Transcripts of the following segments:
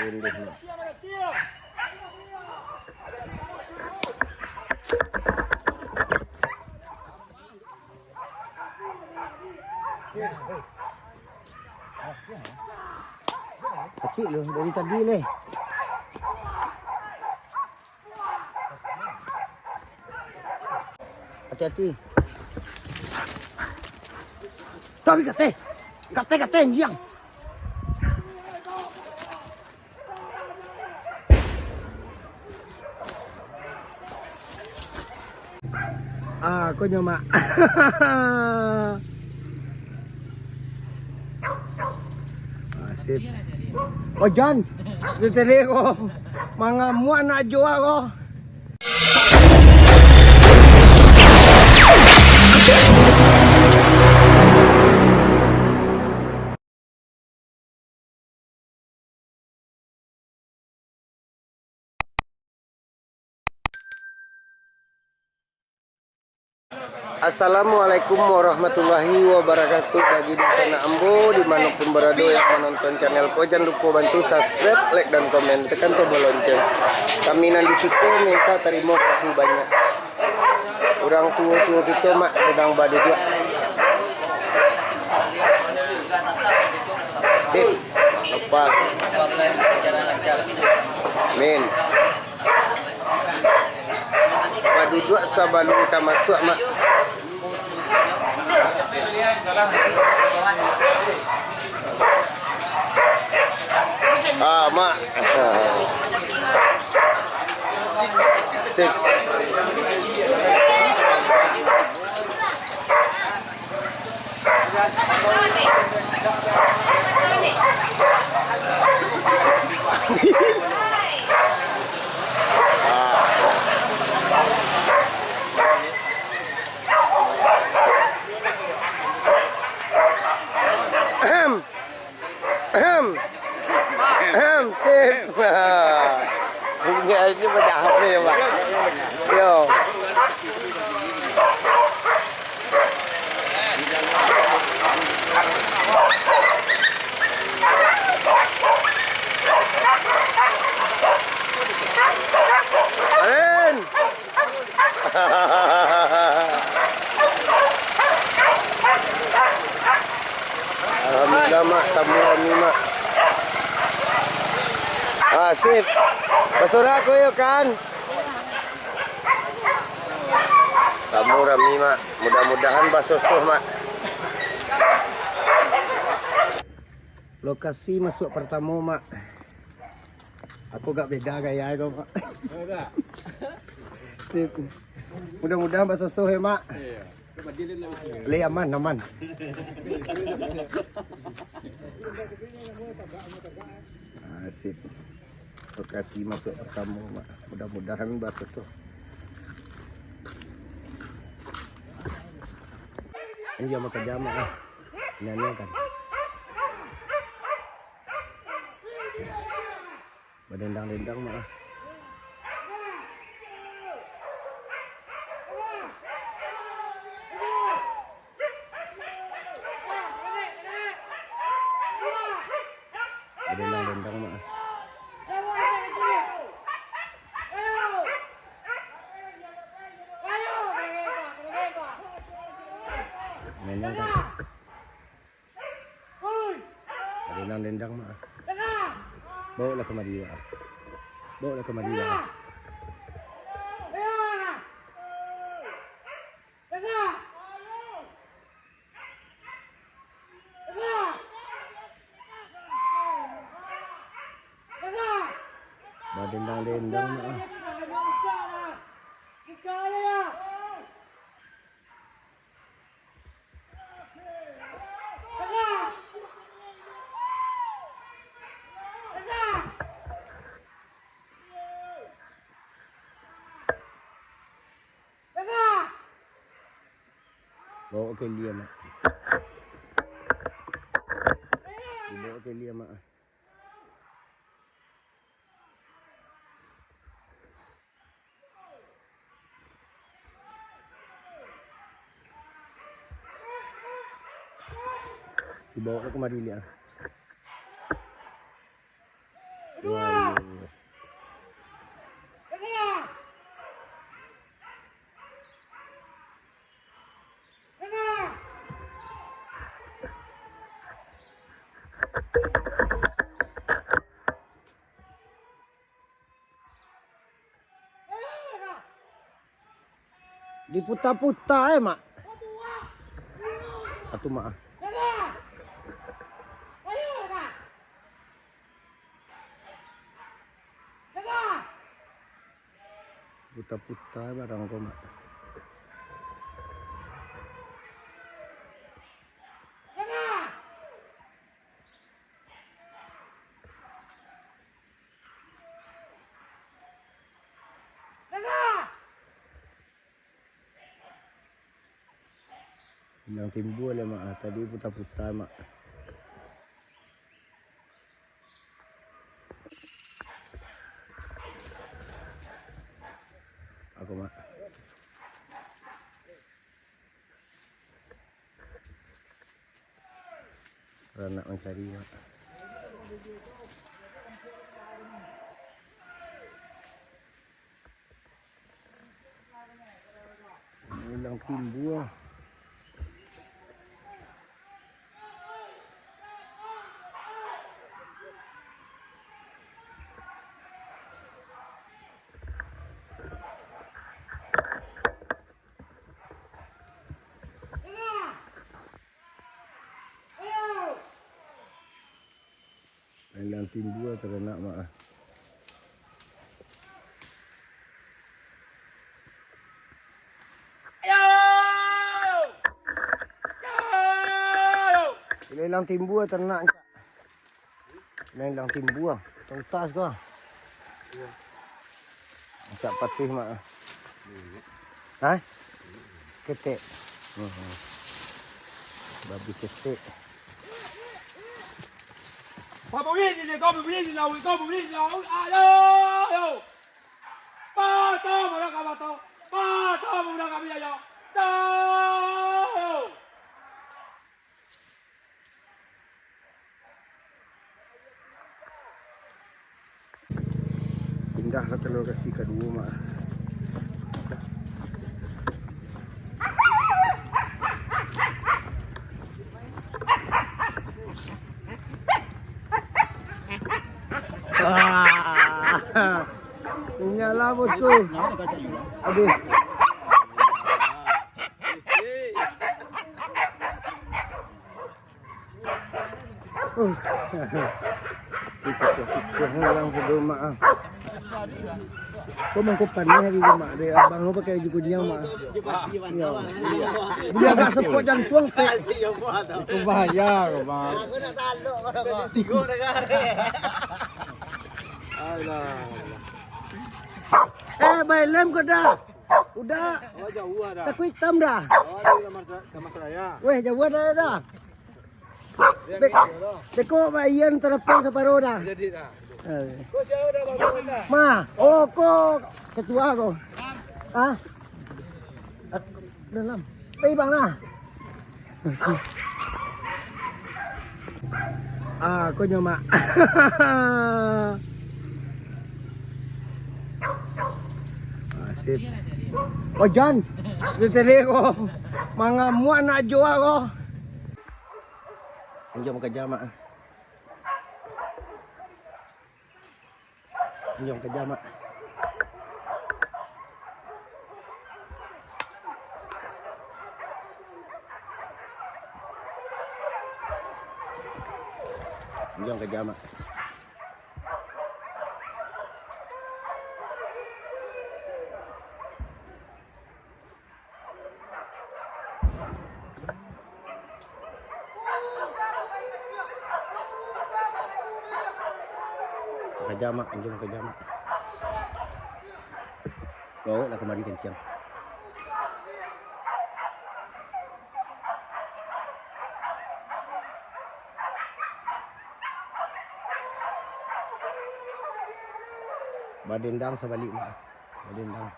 Kecil loh dari tadi nih. Hati-hati. Tapi kate yang. Aku nyoba. Asip. Oh Jan, tadi ko mga mua na jowa ko. Assalamualaikum warahmatullahi wabarakatuh. Bagi di sana Ambo dimanapun berada yang menonton channel ko, jangan lupa bantu subscribe, like dan komen, tekan tombol lonceng. Kami nanti siku minta terima kasih banyak. Orang tua kita mak sedang berdua. Sip, lepas. Min. Duduk sebelum kita masuk mak. Mak. Sip. Sip. Bunga ini berdahap ni Pak. Yo. Aren. Alhamdulillah mak, tamu kami mak. Sip. Pasura ko yuk kan. Tamu rami mak. Mudah-mudahan basosoh mak. Lokasi masuk pertama mak. Aku gak beda gaya itu mak. Sip. Mudah-mudahan basosoh ya mak. Le aman. Sip. Lokasi masuk pertama mak. Mudah-mudahan basosoh. Ini jam kerja mak. Nyanyi kan. Berdendang-dendang mak. Berdendang-dendang mak. Mainnya kan. Dendang-dendang mak. Bawa lah kemari mak. Dendang-dendang mak. Bawa ke Lia mak. Dibawa ke Lia mak. Dibawa ke kemari Lia. Yo. Waduh. Diputar-putar mak. Atu mak. Putar-putar barang kau mak. Yang timbul lah mak. Tadi putar-putar mak. Aku mak. Nak mencari mak. Hilang timbul. Hilang timbul ternak mak. Hilang timbul ternak. Hilang timbul. Tuntas kau. Macam patih mak. Ha? Ketek. Babi ketek. Con bóng đi thì con bóng đi nào, con bóng đi nào. Alo. Ba to mà đang gặp to. Ba to mà đang gặp bây giờ. Đâu. Pindahlah ke lokasi kedua mak. Tinggallah bosku. Aduh. Kita hilang sudah mak. Kau mengkupan ni hari mak. Dia abang kau pakai juku dia mak. Ya. Dia agak sepot jantung teh. Itu bahaya kau mak. Aku nak taluk pada kau. Sigo dekat. Baik lem kau dah. Udah. Oh jauh dah. Tak hitam dah. Oh di kamar saya. Weh jauh dah. Deko bayan terlepas separuh dah. Jadi dah. Kau siapa dah bangun dah? Ma, oh kau ketua kau. Ah. Dalam. Pergi bang lah. Kau nyomak. Sip. Oh Jan, diteli ko. Mga muak nak jual ko. Jom kerja mak. Jom kerja mak. Jom kerja mak. Kerja mak, jom kerja mak. Bawa lah kemari kencang. Badendang sebalik mak. Badendang.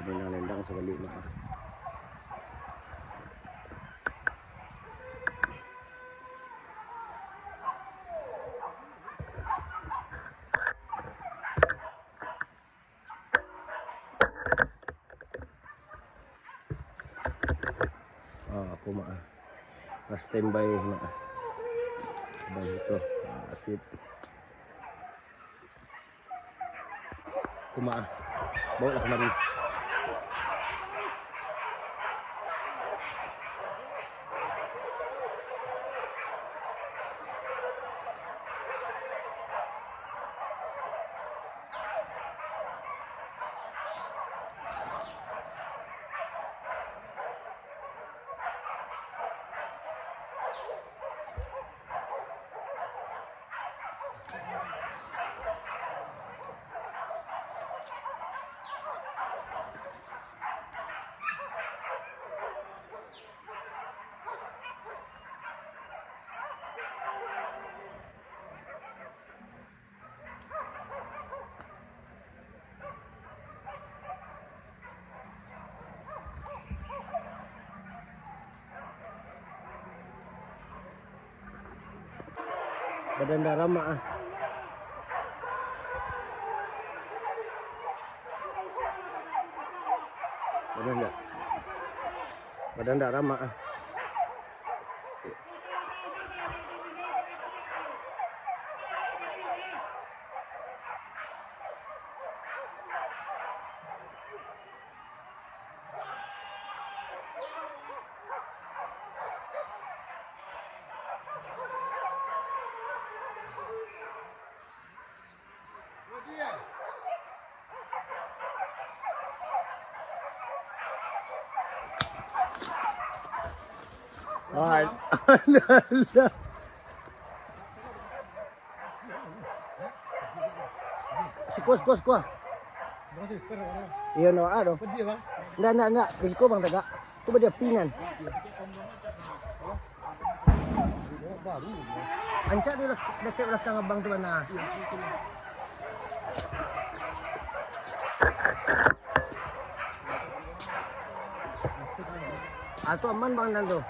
Badendang sa bali na. Ako standby begitu sip bawa lah kemari. Badan darah mah badan darah mah Kuah. Iya no ado. Enggak. Risiko bang tegak. Coba dia pingan. Ancak dulu dekat belakang abang tu mana. Atau aman bang Nando.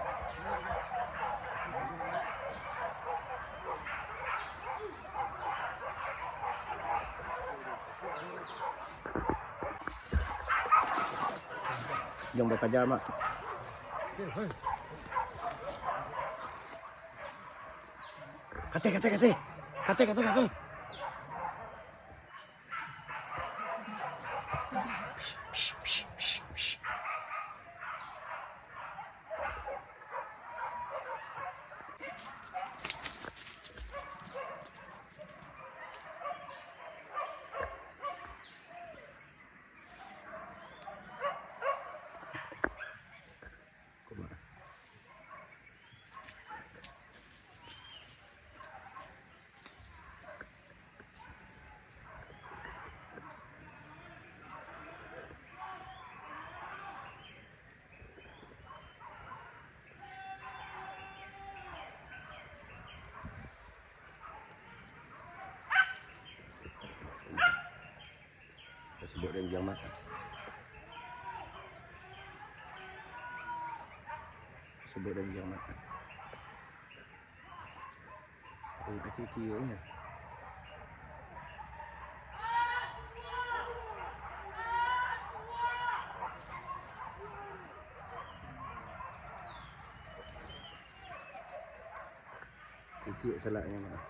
Yang berpajama. Kate. Sebut dan jam makan. Oh, kecil-kecilnya. Kecil salaknya mah.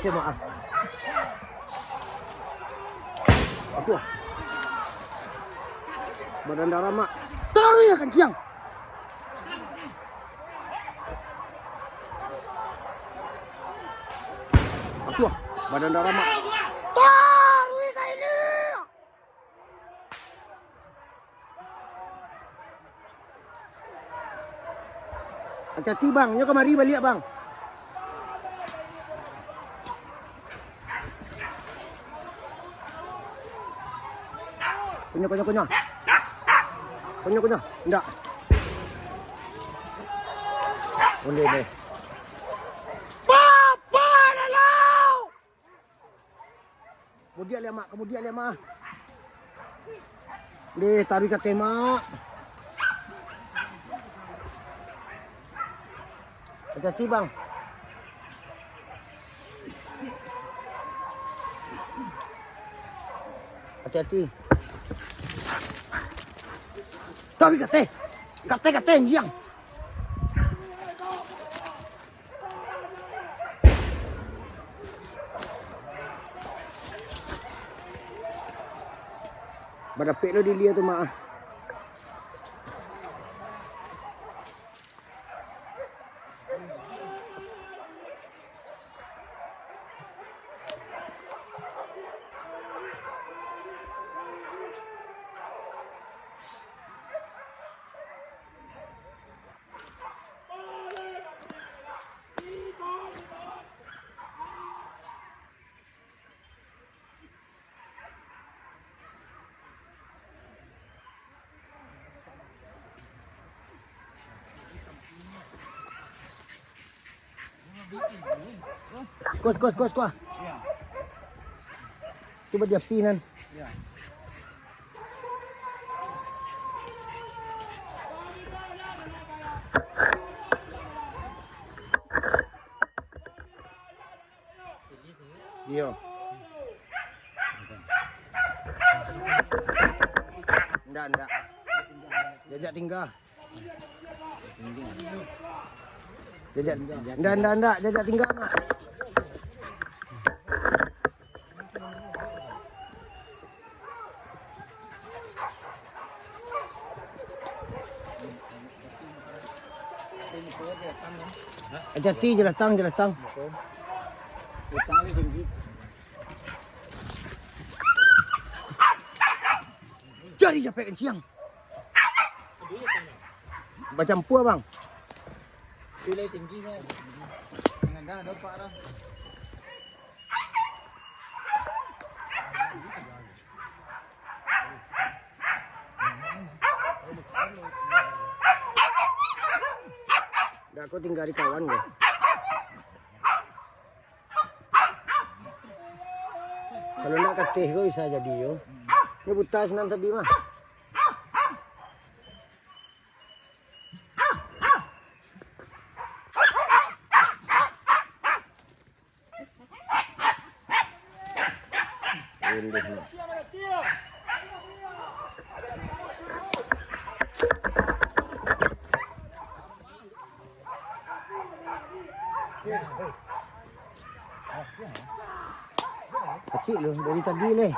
Oke, maaf. Aku. Badan darah mak. Taruh ya kencang. Aku. Badan darah mak. Taruh kayak ini. Hati-hati bang, nyo kemari balik bang. Kunyah. Enggak. Boleh deh. Kemudian lihat mak, kemudian lihat mak. Deh, tarik ke tema. Hati-hati bang. Hati-hati. Tarik ke teh. Kate yang. Badapik lo dia tu mak. Kuas. Coba dia pinan. Dia. Enggak. Jajak tinggal. Enggak, jajak tinggal mak. Hati-hati je datang. Cari capek kencing. Macam pua bang. Pilih tinggi kan. Jangan dah dapat dah. Dah aku tinggal di kawan gue. Kalau nak kecih gue bisa jadi yo. Ini buta senang tadi mah. Kecil loh dari tadi leh.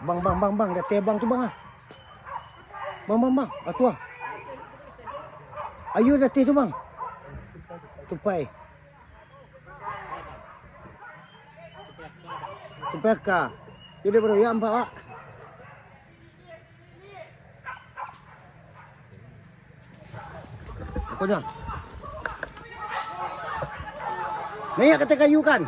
Bang, dah tebang tu bang ah. Bang, atu ah. Ayo dah teh tu bang. Tupai. Tupai ka. Jadi bro ya empat pak. Aku dah. Ni kata kayu kan.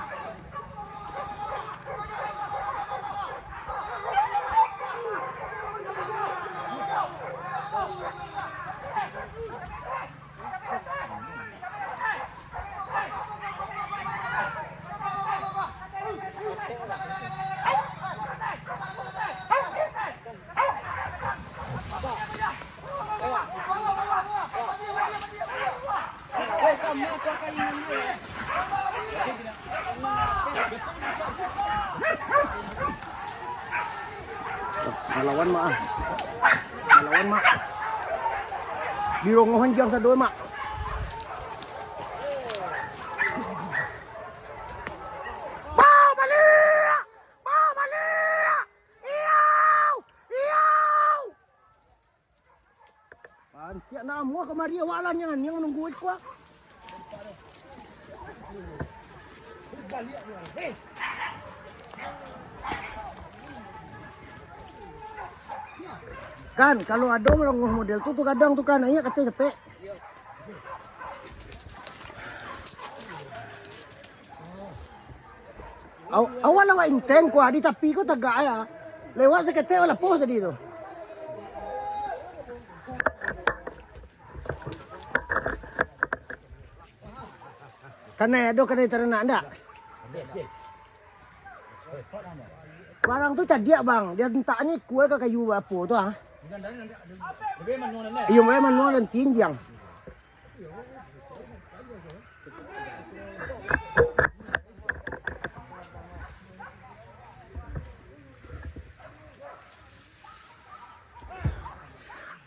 Lawan mak. Dirongohan jang sa doon mak. Pantiak na mo kamari awalan yan yang nunggu ko. Kan kalau ada melongoh model tu kadang tu kan ayah kata capek. Awal awak inten ko adi tapi ko taga ya. Lewat sekejap malah pos tadi tu. Karena ada kena ternak anda. Barang tu cadiak bang. Dia entak ni kue ke kayu apa tu ah? Lebih manual ni. Iyo memang manual dan tinjang.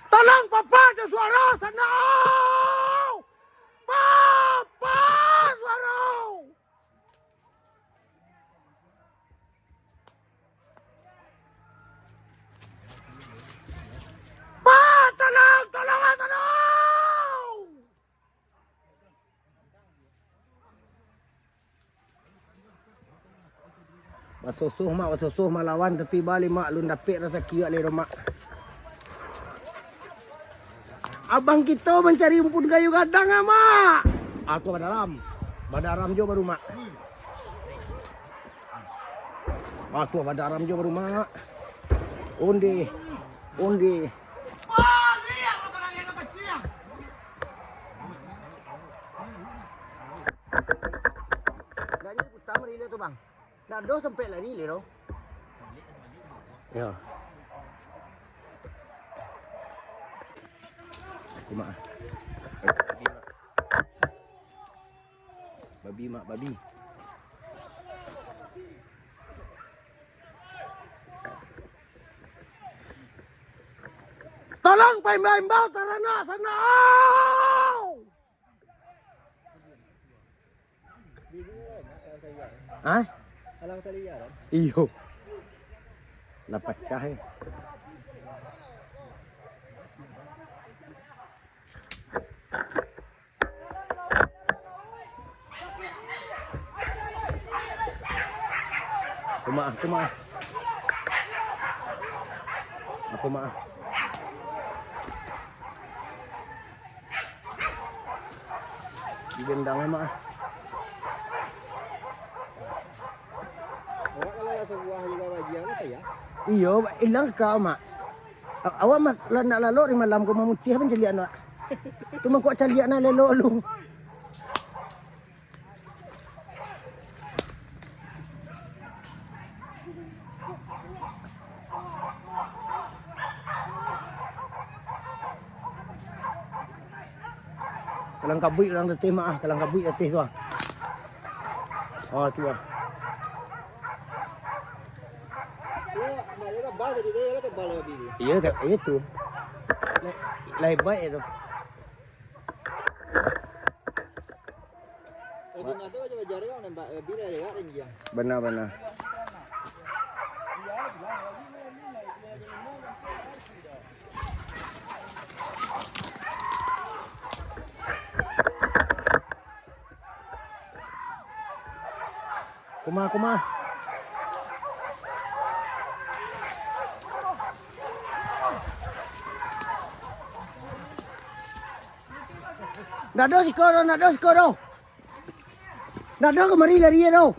Tolong papa ada suara sana. Papa suara. Pa, tolong, tolong, tolong. Basusuh mak lawan tapi balik mak lu dapik rasa kiak le mak. Abang kita mencari rumput kayu gadang ah, mak. Aku badaram. Badaram jo baru mak. Aku badaram jo baru mak. Undi. Undi. Wah, lihat orang yang kecil. Dah ni utama ni tu bang. Dah do sampai lah ni le tu. Ya. Aku mak. Babi mak, babi. Tolong pembau tarana sana. Hah? Alang tali ya. Iyo. Lah pecah eh. Aku maaf. Aku maaf. Gendang mak. Orang kalau rasa buah juga bagian apa ya? Iyo, ilang kau mak. Awak mak nak lalu di malam kau memutih apa celian mak. Tu mak kau celian nak lelok lu. Kalang kabui orang teteh mak ah, kalang kabui teteh tu ah. Oh tu ah. Wah, nak jaga bal tadi dia jaga bal babi dia. Iya tak itu. Lai baik tu. Kalau nak tu aja jaga orang nampak bila jaga renjang. Benar. Kuma. Nado sikoro. Nado kemari lari ya do.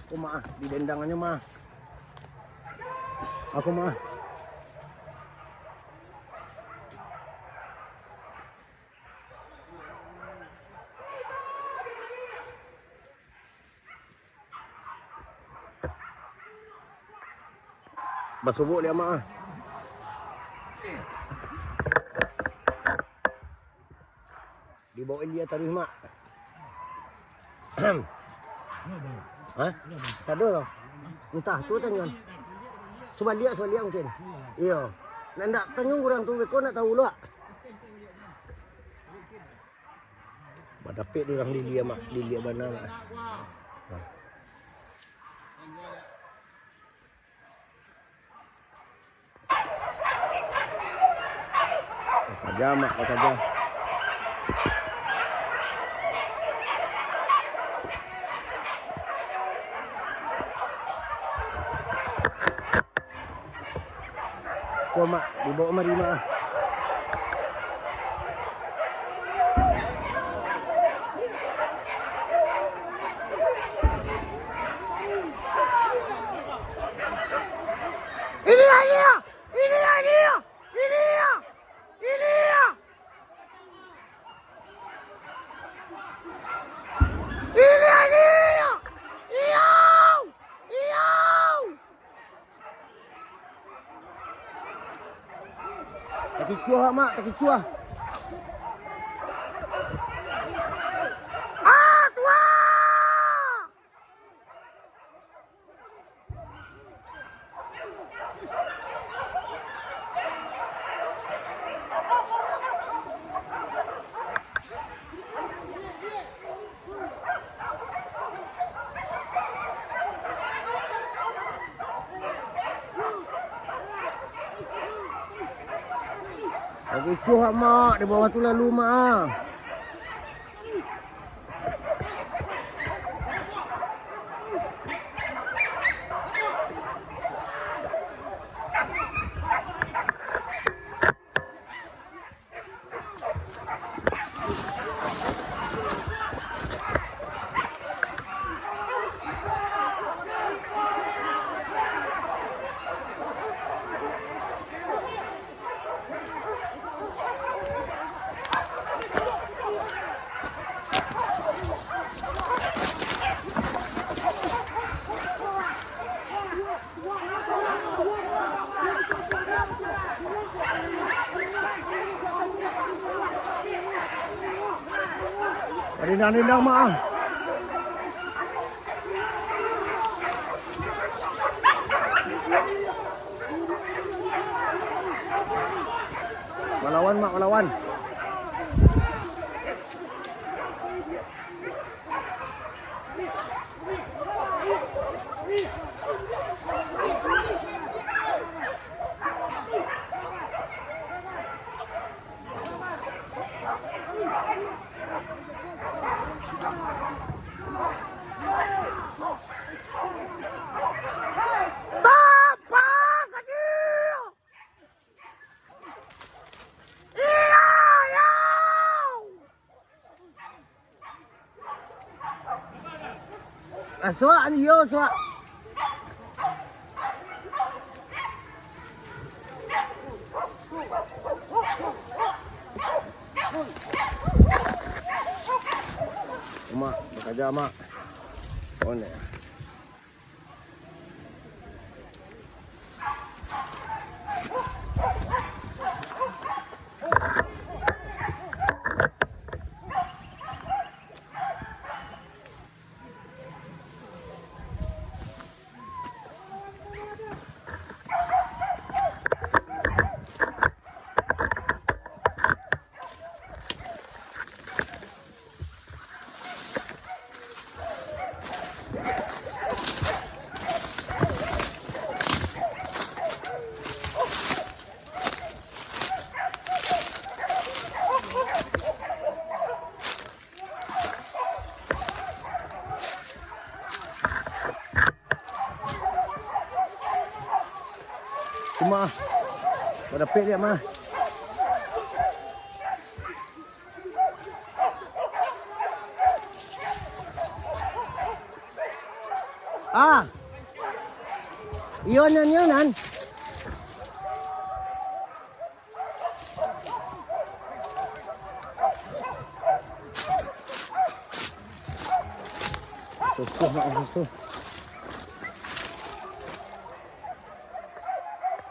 Aku mah di dendangannya mah. Aku mah. Basubuk dia mah. Dibawa dia taruh mak. Hah? Tak ada tau. Entah, tu tanya. Cuba lihat mungkin. Iya. Nak tanya orang tu, kau nak tahu lah. Badapik dia orang lilia mak, lilia mana mak. Bekerja mak bekerja. Kau mak dibawa mari mak. Ini dia. Tak kecuah mak, tak kecuah. Ah, tua! Tak kecuah mak, di bawah tu lalu mak. Rindang-rindang mak. Melawan mak, melawan. Soak ni yo, soak. Mak, bekerja mak. Oh ni. Cuma pada pek dia mah. Ah. Iyon. Susuh mak susuh.